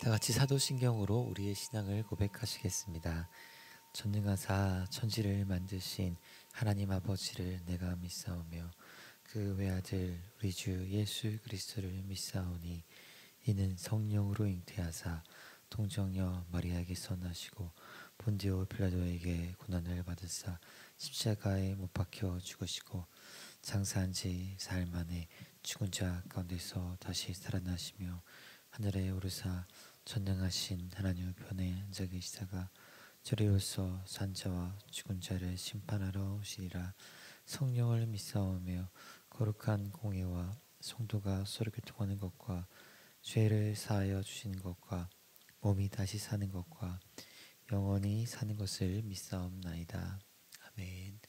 다 같이 사도신경으로 우리의 신앙을 고백하시겠습니다. 전능하사 천지를 만드신 하나님 아버지를 내가 믿사오며 그 외아들 우리 주 예수 그리스도를 믿사오니 이는 성령으로 잉태하사 동정녀 마리아에게서 나시고 본디오 빌라도에게 고난을 받으사 십자가에 못 박혀 죽으시고 장사한 지 사흘 만에 죽은 자 가운데서 다시 살아나시며 하늘에 오르사 전능하신 하나님 우편에 앉아 계시다가 저리로서 산자와 죽은 자를 심판하러 오시리라. 성령을 믿사오며 거룩한 공예와 성도가 서로 교통하는 것과 죄를 사하여 주시는 것과 몸이 다시 사는 것과 영원히 사는 것을 믿사옵나이다. 아멘.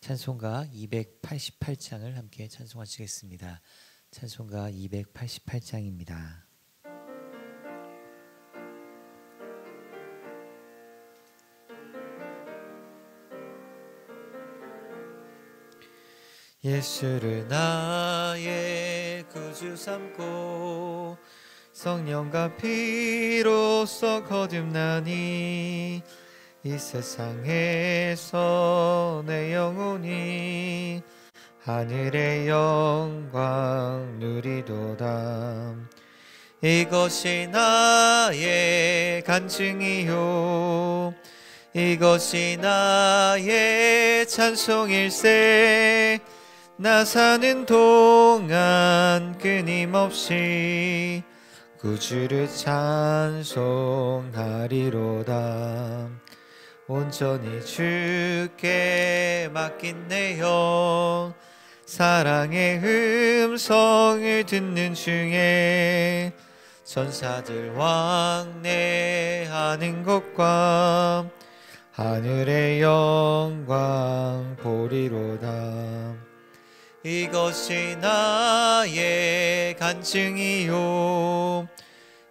찬송가 288장을 함께 찬송하시겠습니다. 찬송가 288장입니다. 예수를 나의 구주 삼고 성령과 피로써 거듭나니 이 세상에서 내 영혼이 하늘의 영광 누리도다. 이것이 나의 간증이요 이것이 나의 찬송일세. 나 사는 동안 끊임없이 구주를 찬송하리로다. 온전히 주께 맡긴 내 영 사랑의 음성을 듣는 중에 천사들 왕래하는 것과 하늘의 영광 보리로다. 이것이 나의 간증이요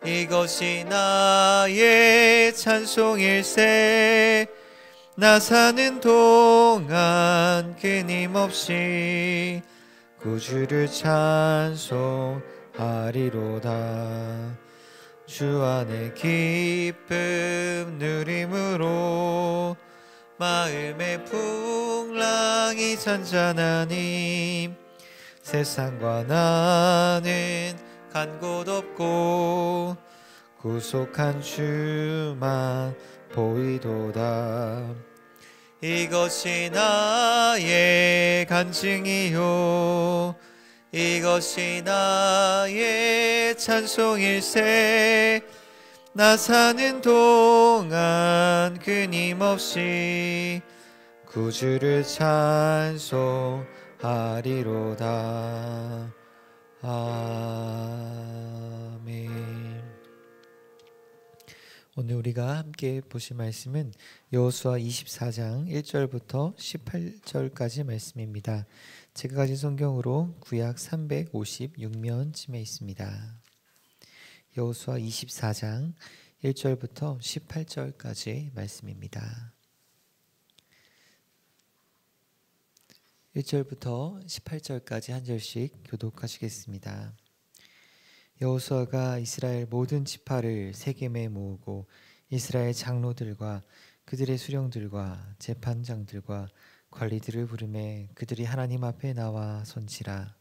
이것이 나의 찬송일세. 나 사는 동안 끊임없이 구주를 찬송하리로다. 주 안에 기쁨 누림으로 마음의 풍랑이 잔잔하니 세상과 나는 간 곳 없고 구속한 주만 보이도다. 이것이 나의 간증이요 이것이 나의 찬송일세. 나 사는 동안 끊임없이 구주를 찬송하리로다. 아멘. 오늘 우리가 함께 보실 말씀은 여호수아 24장 1절부터 18절까지 말씀입니다. 제가 가진 성경으로 구약 356면쯤에 있습니다. 여호수아 24장 1절부터 18절까지 말씀입니다. 1절부터 18절까지 한 절씩 교독하시겠습니다. 여호수아가 이스라엘 모든 지파를 세겜에 모으고 이스라엘 장로들과 그들의 수령들과 재판장들과 관리들을 부르매 그들이 하나님 앞에 나와 선지라.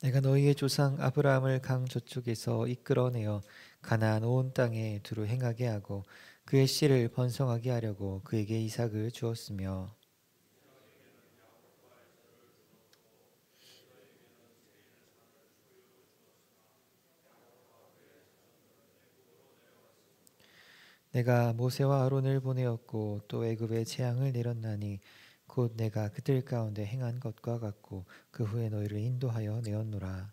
내가 너희의 조상 아브라함을 강 저쪽에서 이끌어내어 가나안 온 땅에 두루 행하게 하고 그의 씨를 번성하게 하려고 그에게 이삭을 주었으며 내가 모세와 아론을 보내었고 또 애굽에 재앙을 내렸나니 곧 내가 그들 가운데 행한 것과 같고 그 후에 너희를 인도하여 내었노라.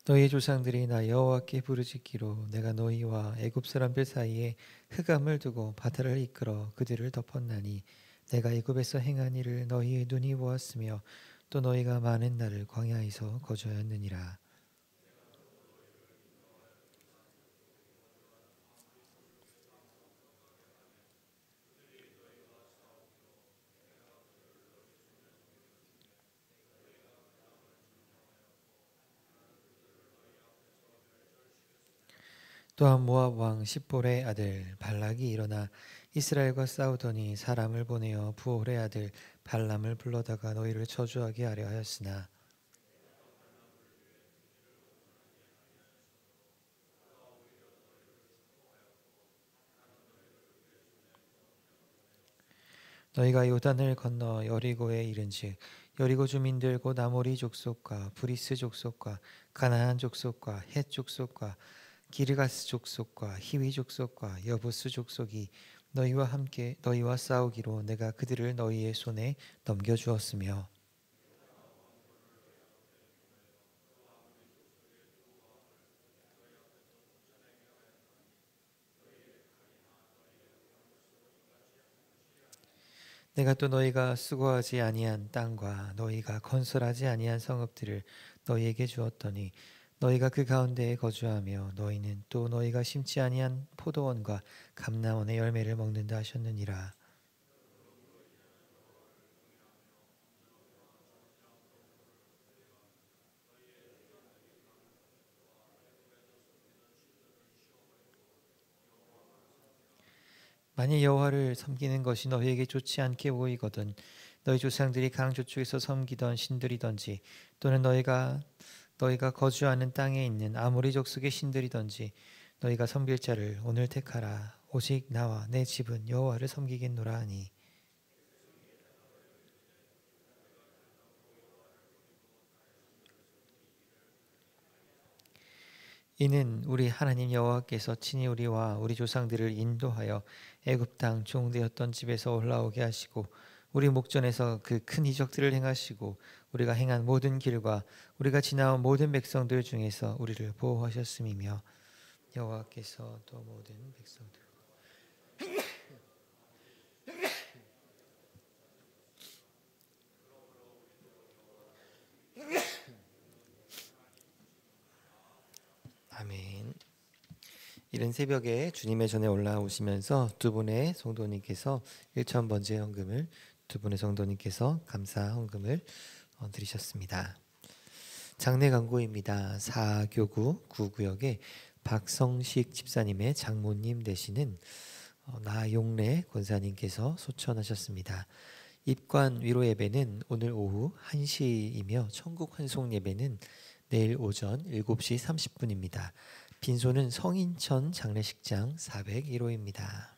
너희 조상들이 나 여호와께 부르짖기로 내가 너희와 애굽 사람들 사이에 흑암을 두고 바다를 이끌어 그들을 덮었나니 내가 애굽에서 행한 일을 너희의 눈이 보았으며 또 너희가 많은 날을 광야에서 거주하였느니라. 또한 모압 왕 십볼의 아들 발락이 일어나 이스라엘과 싸우더니 사람을 보내어 부올의 아들 발람을 불러다가 너희를 저주하게 하려 하였으나 너희가 요단을 건너 여리고에 이른즉 여리고 주민들 곧 아모리 족속과 브리스 족속과 가나안 족속과 헷 족속과 기르가스 족속과 히위 족속과 여부스 족속이 너희와 함께 너희와 싸우기로 내가 그들을 너희의 손에 넘겨 주었으며 내가 또 너희가 수고하지 아니한 땅과 너희가 건설하지 아니한 성읍들을 너희에게 주었더니 너희가 그 가운데에 거주하며 너희는 또 너희가 심지 아니한 포도원과 감람원의 열매를 먹는다 하셨느니라. 만일 여호와를 섬기는 것이 너희에게 좋지 않게 보이거든 너희 조상들이 강 저쪽에서 섬기던 신들이든지 또는 너희가 거주하는 땅에 있는 아모리 족속의 신들이든지 너희가 섬길 자를 오늘 택하라. 오직 나와 내 집은 여호와를 섬기겠노라 하니 이는 우리 하나님 여호와께서 친히 우리와 우리 조상들을 인도하여 애굽 땅 종되었던 집에서 올라오게 하시고 우리 목전에서 그 큰 이적들을 행하시고 우리가 행한 모든 길과 우리가 지나온 모든 백성들 중에서 우리를 보호하셨음이며 여호와께서 또 모든 백성들 아멘. 이른 새벽에 주님의 전에 올라오시면서 두 분의 성도님께서 1,000번째 헌금을 두 분의 성도님께서 감사 헌금을 드리셨습니다. 장례 광고입니다. 4교구 9구역에 박성식 집사님의 장모님 되시는 나용래 권사님께서 소천하셨습니다. 입관 위로 예배는 오늘 오후 1시이며 천국 환송 예배는 내일 오전 7시 30분입니다. 빈소는 성인천 장례식장 401호입니다.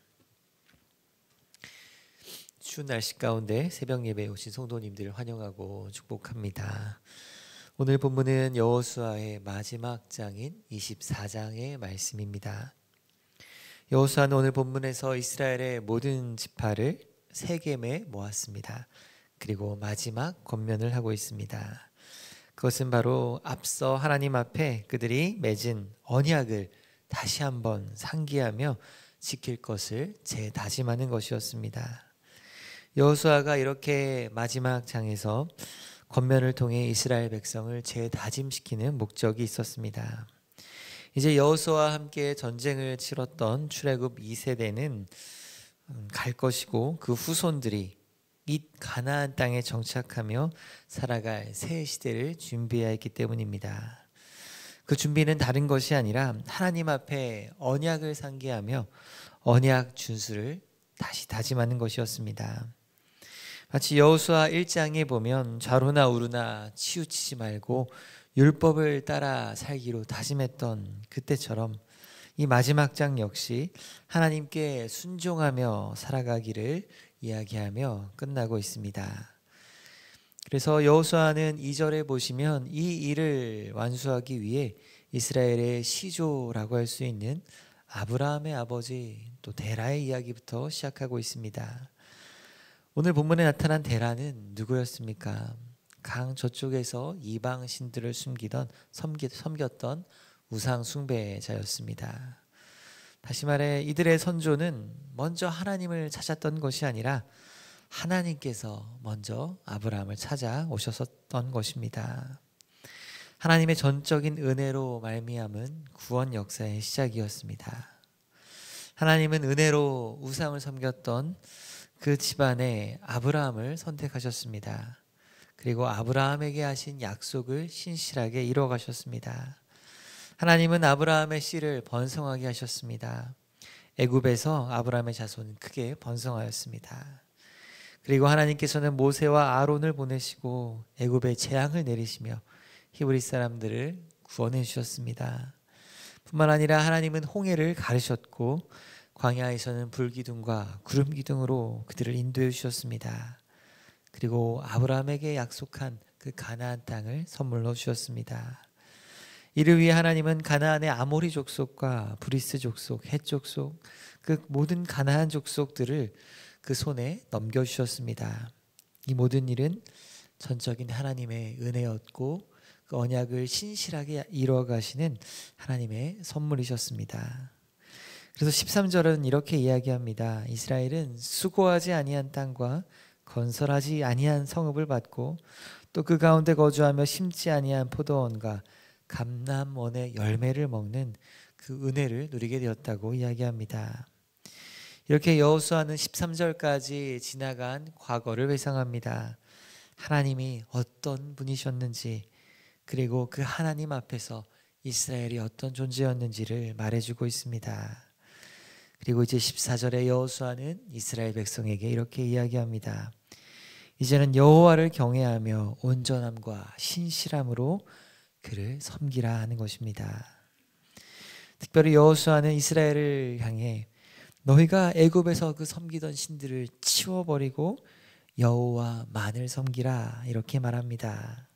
추운 날씨 가운데 새벽 예배에 오신 성도님들을 환영하고 축복합니다. 오늘 본문은 여호수아의 마지막 장인 24장의 말씀입니다. 여호수아는 오늘 본문에서 이스라엘의 모든 지파를 세겜에 모았습니다. 그리고 마지막 권면을 하고 있습니다. 그것은 바로 앞서 하나님 앞에 그들이 맺은 언약을 다시 한번 상기하며 지킬 것을 재다짐하는 것이었습니다. 여호수아가 이렇게 마지막 장에서 권면을 통해 이스라엘 백성을 재다짐시키는 목적이 있었습니다. 이제 여호수아와 함께 전쟁을 치렀던 출애굽 2세대는 갈 것이고 그 후손들이 이 가나안 땅에 정착하며 살아갈 새 시대를 준비해야 했기 때문입니다. 그 준비는 다른 것이 아니라 하나님 앞에 언약을 상기하며 언약 준수를 다시 다짐하는 것이었습니다. 마치 여호수아 1장에 보면 좌로나 우로나 치우치지 말고 율법을 따라 살기로 다짐했던 그때처럼 이 마지막 장 역시 하나님께 순종하며 살아가기를 이야기하며 끝나고 있습니다. 그래서 여호수아는 2절에 보시면 이 일을 완수하기 위해 이스라엘의 시조라고 할 수 있는 아브라함의 아버지 또 데라의 이야기부터 시작하고 있습니다. 오늘 본문에 나타난 데라는 누구였습니까? 강 저쪽에서 이방 신들을 섬겼던 우상 숭배자였습니다. 다시 말해 이들의 선조는 먼저 하나님을 찾았던 것이 아니라 하나님께서 먼저 아브라함을 찾아오셨던 것입니다. 하나님의 전적인 은혜로 말미암은 구원 역사의 시작이었습니다. 하나님은 은혜로 우상을 섬겼던 그 집안의 아브라함을 선택하셨습니다. 그리고 아브라함에게 하신 약속을 신실하게 이루어가셨습니다. 하나님은 아브라함의 씨를 번성하게 하셨습니다. 애굽에서 아브라함의 자손은 크게 번성하였습니다. 그리고 하나님께서는 모세와 아론을 보내시고 애굽에 재앙을 내리시며 히브리 사람들을 구원해 주셨습니다. 뿐만 아니라 하나님은 홍해를 가르셨고 광야에서는 불기둥과 구름기둥으로 그들을 인도해 주셨습니다. 그리고 아브라함에게 약속한 그 가나안 땅을 선물로 주셨습니다. 이를 위해 하나님은 가나안의 아모리 족속과 브리스 족속, 헷 족속, 그 모든 가나안 족속들을 그 손에 넘겨주셨습니다. 이 모든 일은 전적인 하나님의 은혜였고 그 언약을 신실하게 이루어가시는 하나님의 선물이셨습니다. 그래서 13절은 이렇게 이야기합니다. 이스라엘은 수고하지 아니한 땅과 건설하지 아니한 성읍을 받고 또 그 가운데 거주하며 심지 아니한 포도원과 감람원의 열매를 먹는 그 은혜를 누리게 되었다고 이야기합니다. 이렇게 여호수아는 13절까지 지나간 과거를 회상합니다. 하나님이 어떤 분이셨는지 그리고 그 하나님 앞에서 이스라엘이 어떤 존재였는지를 말해주고 있습니다. 그리고 이제 14절에 여호수아는 이스라엘 백성에게 이렇게 이야기합니다. 이제는 여호와를 경외하며 온전함과 신실함으로 그를 섬기라 하는 것입니다. 특별히 여호수아는 이스라엘을 향해 너희가 애굽에서 그 섬기던 신들을 치워버리고 여호와만을 섬기라 이렇게 말합니다.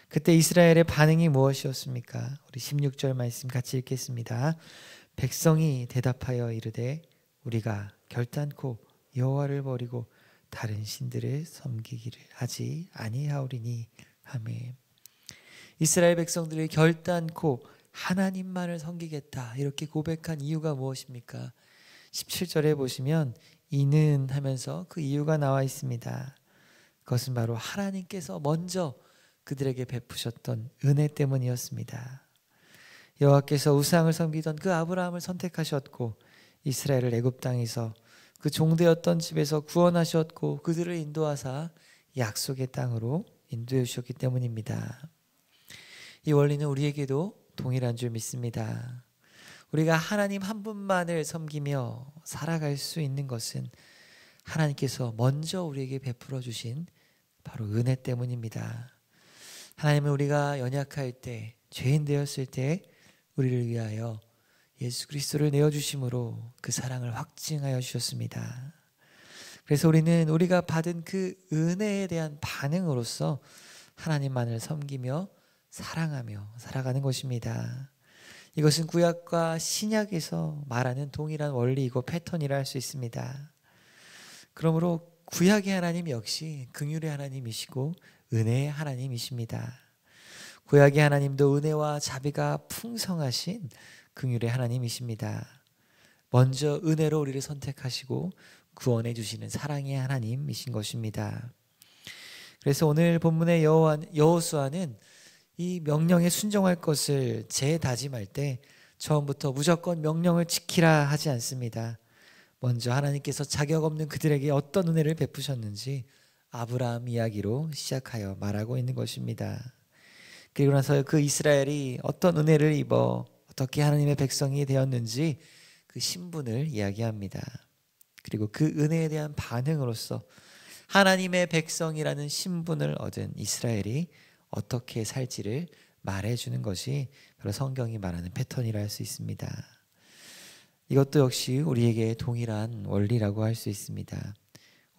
그때 이스라엘의 반응이 무엇이었습니까? 우리 16절 말씀 같이 읽겠습니다. 백성이 대답하여 이르되 우리가 결단코 여호와를 버리고 다른 신들을 섬기기를 하지 아니하오리니 아멘. 이스라엘 백성들이 결단코 하나님만을 섬기겠다 이렇게 고백한 이유가 무엇입니까? 17절에 보시면 이는 하면서 그 이유가 나와 있습니다. 그것은 바로 하나님께서 먼저 그들에게 베푸셨던 은혜 때문이었습니다. 여호와께서 우상을 섬기던 그 아브라함을 선택하셨고 이스라엘을 애굽 땅에서 그 종되었던 집에서 구원하셨고 그들을 인도하사 약속의 땅으로 인도해 주셨기 때문입니다. 이 원리는 우리에게도 동일한 줄 믿습니다. 우리가 하나님 한 분만을 섬기며 살아갈 수 있는 것은 하나님께서 먼저 우리에게 베풀어 주신 바로 은혜 때문입니다. 하나님은 우리가 연약할 때, 죄인 되었을 때 우리를 위하여 예수 그리스도를 내어주심으로 그 사랑을 확증하여 주셨습니다. 그래서 우리는 우리가 받은 그 은혜에 대한 반응으로서 하나님만을 섬기며 사랑하며 살아가는 것입니다. 이것은 구약과 신약에서 말하는 동일한 원리이고 패턴이라 할 수 있습니다. 그러므로 구약의 하나님 역시 긍휼의 하나님이시고 은혜의 하나님이십니다. 구약의 하나님도 은혜와 자비가 풍성하신 긍휼의 하나님이십니다. 먼저 은혜로 우리를 선택하시고 구원해 주시는 사랑의 하나님이신 것입니다. 그래서 오늘 본문의 여호수아는 이 명령에 순종할 것을 재다짐할 때 처음부터 무조건 명령을 지키라 하지 않습니다. 먼저 하나님께서 자격 없는 그들에게 어떤 은혜를 베푸셨는지 아브라함 이야기로 시작하여 말하고 있는 것입니다. 그리고 나서 그 이스라엘이 어떤 은혜를 입어 어떻게 하나님의 백성이 되었는지 그 신분을 이야기합니다. 그리고 그 은혜에 대한 반응으로서 하나님의 백성이라는 신분을 얻은 이스라엘이 어떻게 살지를 말해주는 것이 바로 성경이 말하는 패턴이라 할 수 있습니다. 이것도 역시 우리에게 동일한 원리라고 할 수 있습니다.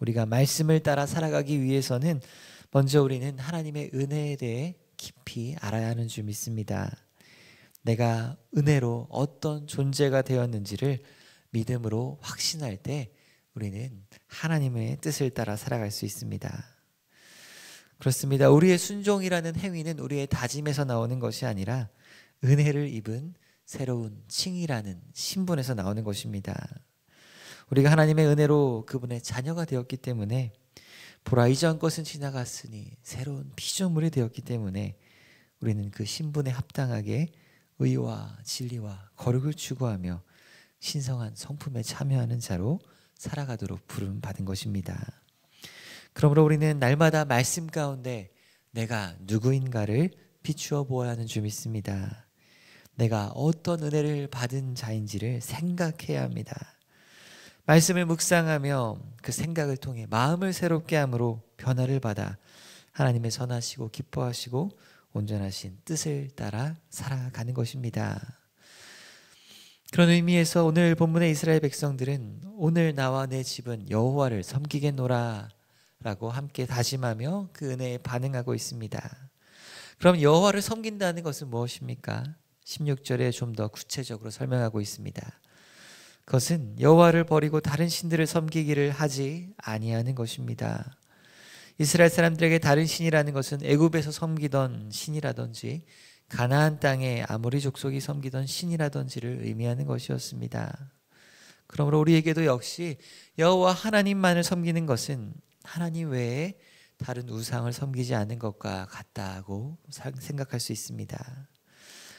우리가 말씀을 따라 살아가기 위해서는 먼저 우리는 하나님의 은혜에 대해 깊이 알아야 하는 줄 믿습니다. 내가 은혜로 어떤 존재가 되었는지를 믿음으로 확신할 때 우리는 하나님의 뜻을 따라 살아갈 수 있습니다. 그렇습니다. 우리의 순종이라는 행위는 우리의 다짐에서 나오는 것이 아니라 은혜를 입은 새로운 칭이라는 신분에서 나오는 것입니다. 우리가 하나님의 은혜로 그분의 자녀가 되었기 때문에, 보라 이전 것은 지나갔으니 새로운 피조물이 되었기 때문에 우리는 그 신분에 합당하게 의와 진리와 거룩을 추구하며 신성한 성품에 참여하는 자로 살아가도록 부름 받은 것입니다. 그러므로 우리는 날마다 말씀 가운데 내가 누구인가를 비추어 보아야 하는 줄 믿습니다. 내가 어떤 은혜를 받은 자인지를 생각해야 합니다. 말씀을 묵상하며 그 생각을 통해 마음을 새롭게 함으로 변화를 받아 하나님의 선하시고 기뻐하시고 온전하신 뜻을 따라 살아가는 것입니다. 그런 의미에서 오늘 본문의 이스라엘 백성들은 오늘 나와 내 집은 여호와를 섬기겠노라 라고 함께 다짐하며 그 은혜에 반응하고 있습니다. 그럼 여호와를 섬긴다는 것은 무엇입니까? 16절에 좀 더 구체적으로 설명하고 있습니다. 그것은 여호와를 버리고 다른 신들을 섬기기를 하지 아니하는 것입니다. 이스라엘 사람들에게 다른 신이라는 것은 애굽에서 섬기던 신이라든지 가나안 땅의 아모리 족속이 섬기던 신이라든지를 의미하는 것이었습니다. 그러므로 우리에게도 역시 여호와 하나님만을 섬기는 것은 하나님 외에 다른 우상을 섬기지 않는 것과 같다고 생각할 수 있습니다.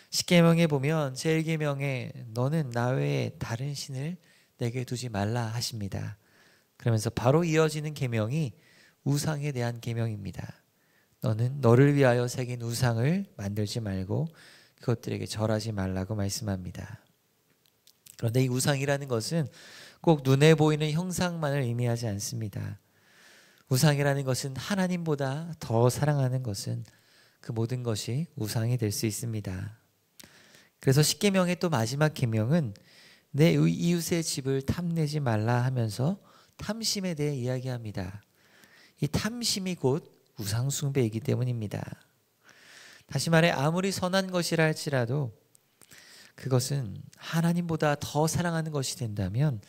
십계명에 보면 제1계명에 너는 나 외에 다른 신을 내게 두지 말라 하십니다. 그러면서 바로 이어지는 계명이 우상에 대한 계명입니다. 너는 너를 위하여 새긴 우상을 만들지 말고 그것들에게 절하지 말라고 말씀합니다. 그런데 이 우상이라는 것은 꼭 눈에 보이는 형상만을 의미하지 않습니다. 우상이라는 것은 하나님보다 더 사랑하는 것은 그 모든 것이 우상이 될 수 있습니다. 그래서 십계명의 또 마지막 계명은 내 이웃의 집을 탐내지 말라 하면서 탐심에 대해 이야기합니다. 이 탐심이 곧 우상 숭배이기 때문입니다. 다시 말해 아무리 선한 것이라 할지라도 그것은 하나님보다 더 사랑하는 것이 된다면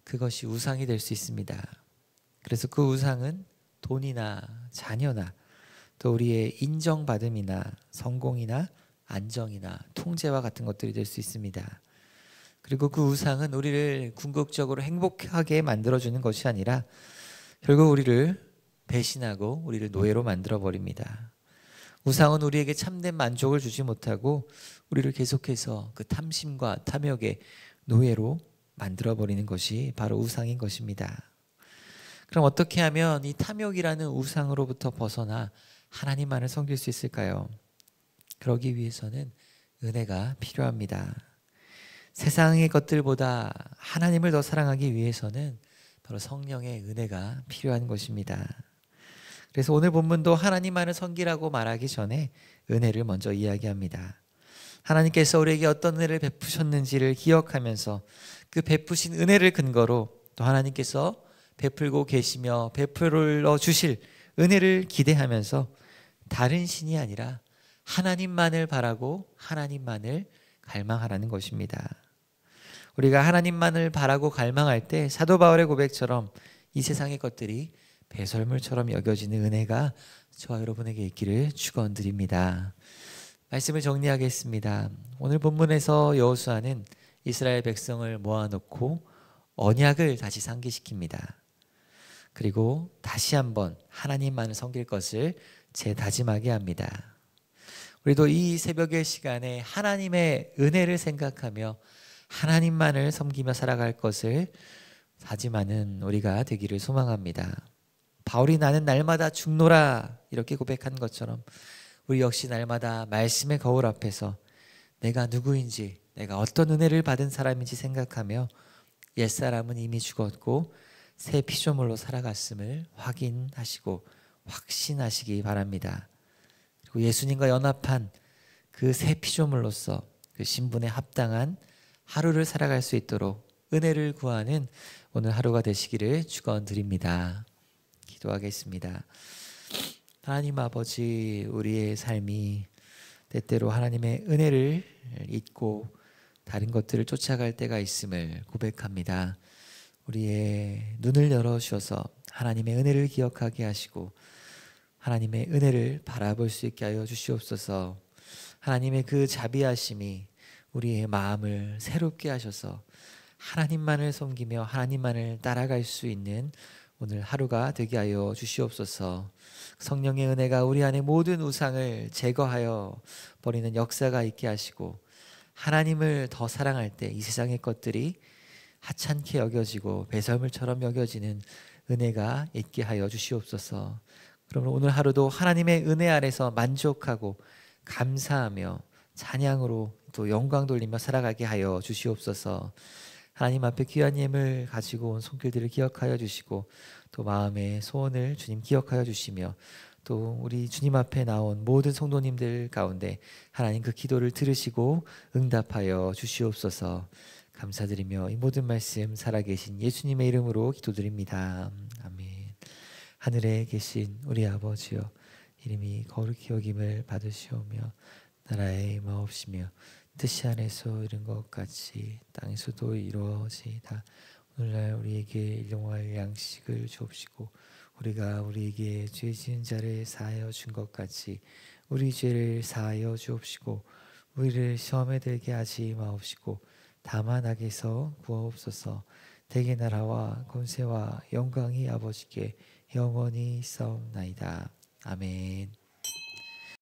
그것이 우상이 될 수 있습니다. 그래서 그 우상은 돈이나 자녀나 또 우리의 인정받음이나 성공이나 안정이나 통제와 같은 것들이 될 수 있습니다. 그리고 그 우상은 우리를 궁극적으로 행복하게 만들어주는 것이 아니라 결국 우리를 배신하고 우리를 노예로 만들어버립니다. 우상은 우리에게 참된 만족을 주지 못하고 우리를 계속해서 그 탐심과 탐욕의 노예로 만들어버리는 것이 바로 우상인 것입니다. 그럼 어떻게 하면 이 탐욕이라는 우상으로부터 벗어나 하나님만을 섬길 수 있을까요? 그러기 위해서는 은혜가 필요합니다. 세상의 것들보다 하나님을 더 사랑하기 위해서는 바로 성령의 은혜가 필요한 것입니다. 그래서 오늘 본문도 하나님만을 섬기라고 말하기 전에 은혜를 먼저 이야기합니다. 하나님께서 우리에게 어떤 은혜를 베푸셨는지를 기억하면서 그 베푸신 은혜를 근거로 또 하나님께서 베풀고 계시며 베풀어 주실 은혜를 기대하면서 다른 신이 아니라 하나님만을 바라고 하나님만을 갈망하라는 것입니다. 우리가 하나님만을 바라고 갈망할 때 사도 바울의 고백처럼 이 세상의 것들이 배설물처럼 여겨지는 은혜가 저와 여러분에게 있기를 축원드립니다. 말씀을 정리하겠습니다. 오늘 본문에서 여호수아는 이스라엘 백성을 모아놓고 언약을 다시 상기시킵니다. 그리고 다시 한번 하나님만을 섬길 것을 재다짐하게 합니다. 우리도 이 새벽의 시간에 하나님의 은혜를 생각하며 하나님만을 섬기며 살아갈 것을 다짐하는 우리가 되기를 소망합니다. 바울이 나는 날마다 죽노라 이렇게 고백한 것처럼 우리 역시 날마다 말씀의 거울 앞에서 내가 누구인지, 내가 어떤 은혜를 받은 사람인지 생각하며 옛사람은 이미 죽었고 새 피조물로 살아갔음을 확인하시고 확신하시기 바랍니다. 그리고 예수님과 연합한 그 새 피조물로서 그 신분에 합당한 하루를 살아갈 수 있도록 은혜를 구하는 오늘 하루가 되시기를 축원드립니다. 기도하겠습니다. 하나님 아버지, 우리의 삶이 때때로 하나님의 은혜를 잊고 다른 것들을 쫓아갈 때가 있음을 고백합니다. 우리의 눈을 열어주셔서 하나님의 은혜를 기억하게 하시고 하나님의 은혜를 바라볼 수 있게 하여 주시옵소서. 하나님의 그 자비하심이 우리의 마음을 새롭게 하셔서 하나님만을 섬기며 하나님만을 따라갈 수 있는 오늘 하루가 되게 하여 주시옵소서. 성령의 은혜가 우리 안에 모든 우상을 제거하여 버리는 역사가 있게 하시고 하나님을 더 사랑할 때 이 세상의 것들이 하찮게 여겨지고 배설물처럼 여겨지는 은혜가 있게 하여 주시옵소서. 그러면 오늘 하루도 하나님의 은혜 아래서 만족하고 감사하며 찬양으로 또 영광 돌리며 살아가게 하여 주시옵소서. 하나님 앞에 귀한 예물 가지고 온 손길들을 기억하여 주시고 또 마음의 소원을 주님 기억하여 주시며 또 우리 주님 앞에 나온 모든 성도님들 가운데 하나님 그 기도를 들으시고 응답하여 주시옵소서. 감사드리며 이 모든 말씀 살아계신 예수님의 이름으로 기도드립니다. 아멘. 하늘에 계신 우리 아버지여, 이름이 거룩히 여김을 받으시오며 나라의 마옵시며 뜻이 안에서 이룬 것 같이 땅에서도 이루어지이다. 오늘날 우리에게 일용할 양식을 주옵시고 우리가 우리에게 죄 지은 자를 사하여 준 것 같이 우리 죄를 사하여 주옵시고 우리를 시험에 들게 하지 마옵시고 다만 악에서 구하옵소서. 대개 나라와 권세와 영광이 아버지께 영원히 있사옵나이다. 아멘.